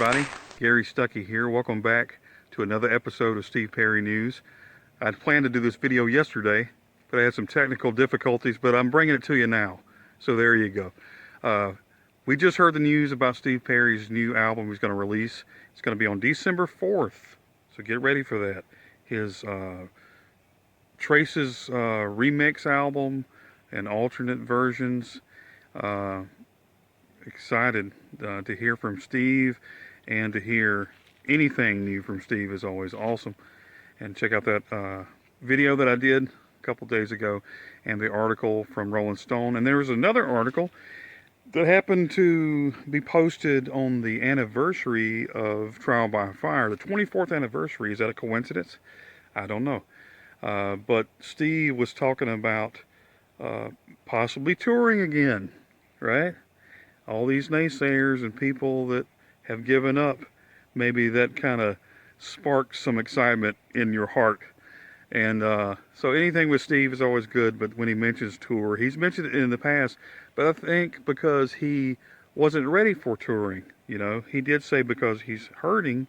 everybody. Gary Stuckey here. Welcome back to another episode of Steve Perry News. I'd planned to do this video yesterday, but I had some technical difficulties, but I'm bringing it to you now. So there you go. We just heard the news about Steve Perry's new album he's going to release. It's going to be on December 4th, so get ready for that. His Traces remix album and alternate versions. Excited to hear from Steve, and to hear anything new from Steve is always awesome. And check out that video that I did a couple days ago, and the article from Rolling Stone. And there was another article that happened to be posted on the anniversary of Trial by Fire, the 24th anniversary. Is that a coincidence? I don't know. But Steve was talking about possibly touring again, right? All these naysayers and people that have given up, maybe that kind of sparks some excitement in your heart. And so anything with Steve is always good, but when he mentions tour, he's mentioned it in the past, but I think because he wasn't ready for touring, you know. He did say because he's hurting,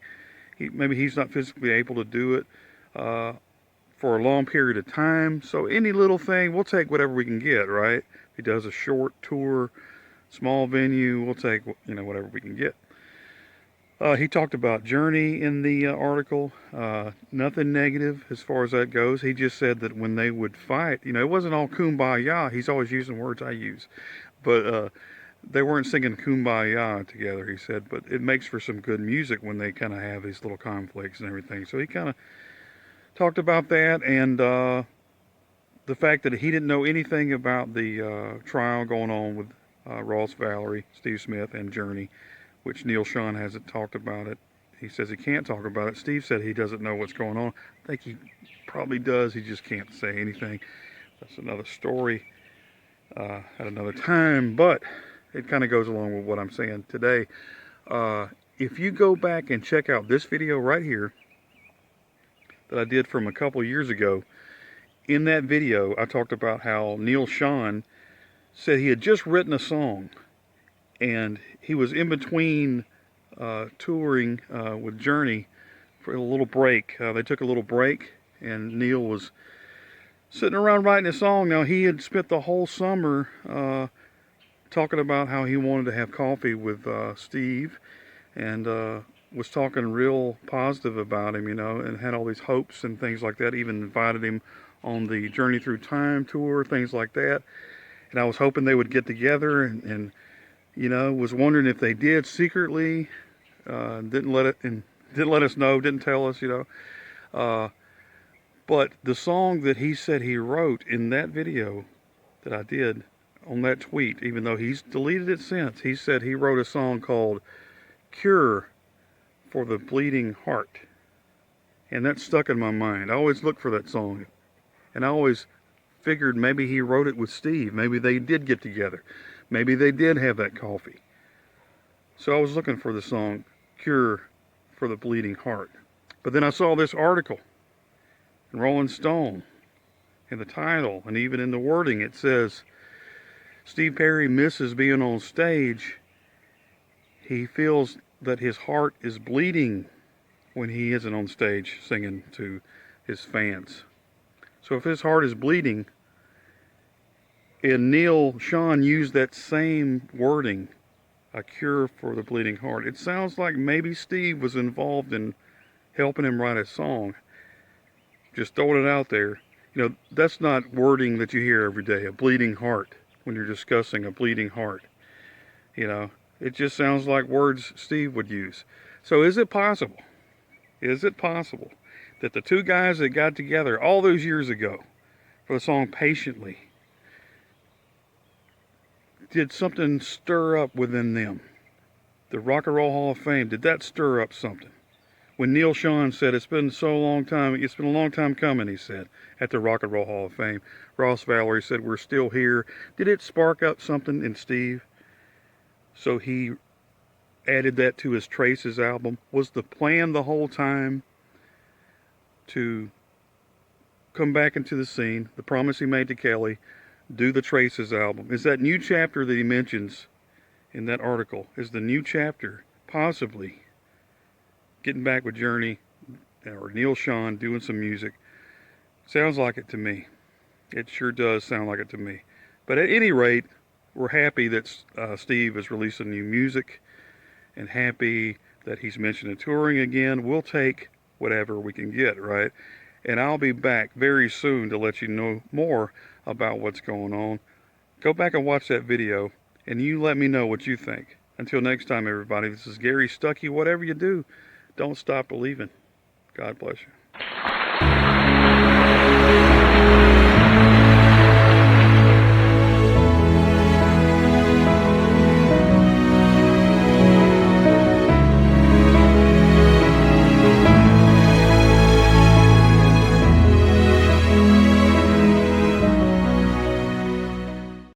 maybe he's not physically able to do it for a long period of time. So any little thing, we'll take whatever we can get, right? If he does a short tour, small venue, we'll take, you know, whatever we can get. He talked about Journey in the article. Nothing negative as far as that goes. He just said that when they would fight, you know, it wasn't all kumbaya. He's always using words I use. But they weren't singing kumbaya together, he said. But it makes for some good music when they kind of have these little conflicts and everything. So he kind of talked about that, and the fact that he didn't know anything about the trial going on with Ross Valerie, Steve Smith, and Journey, which Neil Schon hasn't talked about it. He says he can't talk about it. Steve said he doesn't know what's going on. I think he probably does. He just can't say anything. That's another story at another time, but it kind of goes along with what I'm saying today. If you go back and check out this video right here that I did from a couple years ago, in that video I talked about how Neil Schon said he had just written a song, and he was in between touring with Journey for a little break. They took a little break, and Neil was sitting around writing a song. Now, he had spent the whole summer talking about how he wanted to have coffee with Steve, and was talking real positive about him, you know, and had all these hopes and things like that. Even invited him on the Journey Through Time tour, things like that. And I was hoping they would get together, and you know, was wondering if they did secretly. Didn't let us know, didn't tell us, you know. But the song that he said he wrote in that video that I did on that tweet, even though he's deleted it since, he said he wrote a song called Cure for the Bleeding Heart. And that stuck in my mind. I always look for that song. And I always figured maybe he wrote it with Steve. Maybe they did get together. Maybe they did have that coffee. So I was looking for the song Cure for the Bleeding Heart. But then I saw this article in Rolling Stone, in the title, and even in the wording, it says, Steve Perry misses being on stage. He feels that his heart is bleeding when he isn't on stage singing to his fans. So if his heart is bleeding, and Neil Schon used that same wording, a cure for the bleeding heart, it sounds like maybe Steve was involved in helping him write a song. Just throwing it out there. You know, that's not wording that you hear every day, a bleeding heart, when you're discussing a bleeding heart. You know, it just sounds like words Steve would use. So is it possible that the two guys that got together all those years ago for the song Patiently, did something stir up within them? The Rock and Roll Hall of Fame, did that stir up something? When Neil Schon said, it's been a long time coming, he said, at the Rock and Roll Hall of Fame. Ross Valerie said, we're still here. Did it spark up something in Steve? So he added that to his Traces album. Was the plan the whole time to come back into the scene, the promise he made to Kelly, do the Traces album? Is that new chapter that he mentions in that article, is the new chapter possibly getting back with Journey or Neil Sean doing some music. Sounds like it to me. It sure does sound like it to me. But at any rate, we're happy that Steve is releasing new music and happy that he's mentioning touring again. We'll take whatever we can get, right? And I'll be back very soon to let you know more about what's going on. Go back and watch that video, and you let me know what you think. Until next time, everybody, this is Gary Stuckey. Whatever you do, don't stop believing. God bless you.